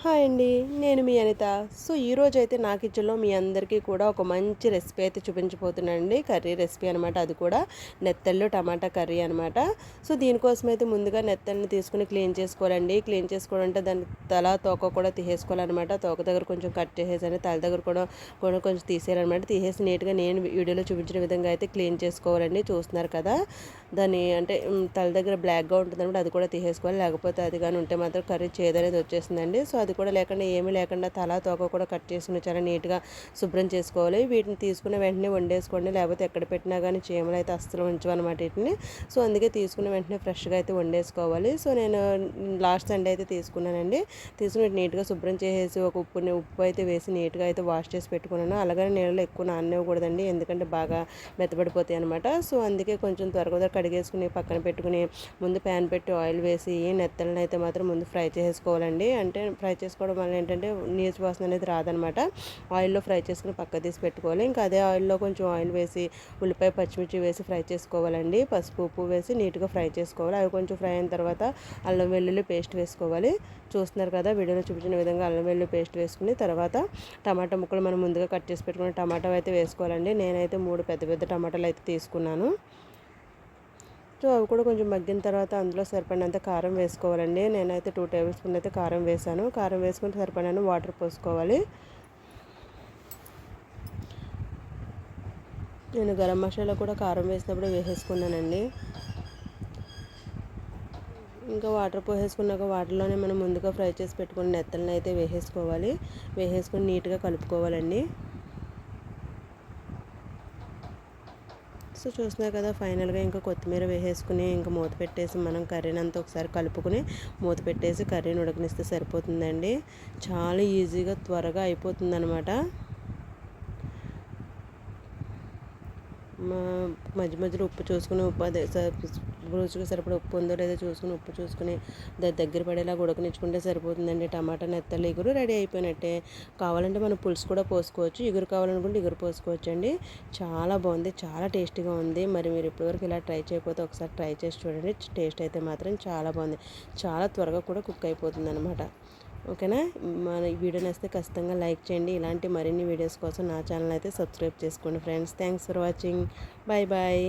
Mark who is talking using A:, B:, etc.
A: Hi అండి. నేను మీ Anitha. So, ఈరోజైతే నా కిచెన్‌లో మీ అందరికీ కూడా ఒక మంచి రెసిపీ అయితే చూపించబోతున్నానండి. కర్రీ రెసిపీ అనమాట. అది కూడా నెత్తళ్ళు టమాటా కర్రీ అనమాట. సో, దీనికోసమైతే ముందుగా నెత్తళ్ళని తీసుకొని క్లీన్ చేసుకోవాలండి. క్లీన్ చేసుకోవాలంటే దాని తల, తోక కూడా తీసేసుకోవాలనమాట. తోక దగ్గర కొంచెం కట్ చేసేసని తల దగ్గర కూడా కూడా కొంచెం తీసేయాలనమాట. తీసేసి నీట్‌గా నేను వీడియోలో చూపించిన విధంగా అయితే క్లీన్ చేసుకోవాలండి. చూస్తున్నారు కదా! దాన్ని అంటే తల దగ్గర బ్లాక్‌గా ఉంటుందనమాట. అది కూడా తీసేసుకోవాలి. లేకపోతే అది గాని ఉంటే మాత్రం కర్రీ చేదనేది వచ్చేస్తుందండి. సో, అది కూడా లేకుండా ఏమీ లేకుండా తల, తోక కూడా కట్ చేసుకుని చాలా నీట్‌గా శుభ్రం చేసుకోవాలి. వీటిని తీసుకున్న వెంటనే వండేసుకోండి. లేకపోతే ఎక్కడ పెట్టినా కానీ చీమలు అయితే అస్సలు ఉంచవన్నమాట వీటిని. సో, అందుకే తీసుకున్న వెంటనే ఫ్రెష్‌గా అయితే వండేసుకోవాలి. సో, నేను లాస్ట్ సండే అయితే తీసుకున్నానండి. తీసుకుని నీట్‌గా శుభ్రం చేసేసి ఒక ఉప్పు అయితే వేసి నీట్‌గా అయితే వాష్ చేసి పెట్టుకున్నాను. అలాగని నీళ్ళలో ఎక్కువ నాననివ్వకూడదండి. ఎందుకంటే బాగా మెత్తబడిపోతాయి అనమాట. సో, అందుకే కొంచెం త్వరగా కడిగేసుకుని పక్కన పెట్టుకుని ముందు ప్యాన్ పెట్టి ఆయిల్ వేసి నెత్తళ్ళని అయితే మాత్రం ముందు ఫ్రై చేసుకోవాలండి. అంటే ఫ్రై చేసుకోవడం వల్ల ఏంటంటే నీచు వాసన అనేది రాదనమాట. ఆయిల్లో ఫ్రై చేసుకుని పక్క తీసి పెట్టుకోవాలి. ఇంకా అదే ఆయిల్లో కొంచెం ఆయిల్ వేసి ఉల్లిపాయ పచ్చిమిర్చి వేసి ఫ్రై చేసుకోవాలండి. పసుపు ఉప్పు వేసి నీట్గా ఫ్రై చేసుకోవాలి. అవి కొంచెం ఫ్రై అయిన తర్వాత అల్లం వెల్లుల్లి పేస్ట్ వేసుకోవాలి. చూస్తున్నారు కదా, వీడియోలో చూపించిన విధంగా అల్లం వెల్లుల్లి పేస్ట్ వేసుకుని తర్వాత టమాటా ముక్కలు మనం ముందుగా కట్ చేసి పెట్టుకున్న టమాటా అయితే వేసుకోవాలండి. నేనైతే 3 పెద్ద పెద్ద టమాటాలు అయితే తీసుకున్నాను. సో, అవి కూడా కొంచెం మగ్గిన తర్వాత అందులో సరిపడినంత కారం వేసుకోవాలండి. నేనైతే 2 టేబుల్ స్పూన్ అయితే కారం వేసాను. కారం వేసుకుని సరిపడిన వాటర్ పోసుకోవాలి. నేను గరం మసాలా కూడా కారం వేసినప్పుడు వేసేసుకున్నానండి. ఇంకా వాటర్ పోసేసుకున్నాక వాటర్లోనే మనం ముందుగా ఫ్రై చేసి పెట్టుకున్న నెత్తలను అయితే వేసేసుకోవాలి. వేసేసుకొని నీట్గా కలుపుకోవాలండి. సో, చూస్తున్నారు కదా, ఫైనల్గా ఇంకా కొత్తిమీర వేసేసుకుని ఇంకా మూత పెట్టేసి మనం కర్రీని అంతా ఒకసారి కలుపుకుని మూత పెట్టేసి కర్రీని ఉడకనిస్తే సరిపోతుందండి. చాలా ఈజీగా త్వరగా అయిపోతుంది అనమాట. మధ్య మధ్యలో ఉప్పు చూసుకుని అదే రుచికి సరిపడా ఉప్పు ఉందో లేదో చూసుకుని ఉప్పు చూసుకుని దగ్గర పడేలా ఉడకనిచ్చుకుంటే సరిపోతుందండి. టమాటా నెత్తలు ఇగురు రెడీ అయిపోయినట్టే. కావాలంటే మనం పులుసు కూడా పోసుకోవచ్చు. ఇగురు కావాలనుకుంటే ఇగురు పోసుకోవచ్చు అండి. చాలా బాగుంది, చాలా టేస్టీగా ఉంది. మరి మీరు ఇప్పటివరకు ఇలా ట్రై చేయకపోతే ఒకసారి ట్రై చేసి చూడండి. టేస్ట్ అయితే మాత్రం చాలా బాగుంది. చాలా త్వరగా కూడా కుక్ అయిపోతుంది అనమాట. ఓకేనా? మన ఈ వీడియో నచ్చితే ఖచ్చితంగా లైక్ చేయండి. ఇలాంటి మరిన్ని వీడియోస్ కోసం నా ఛానల్ అయితే సబ్స్క్రైబ్ చేసుకోండి friends. Thanks for watching. Bye bye.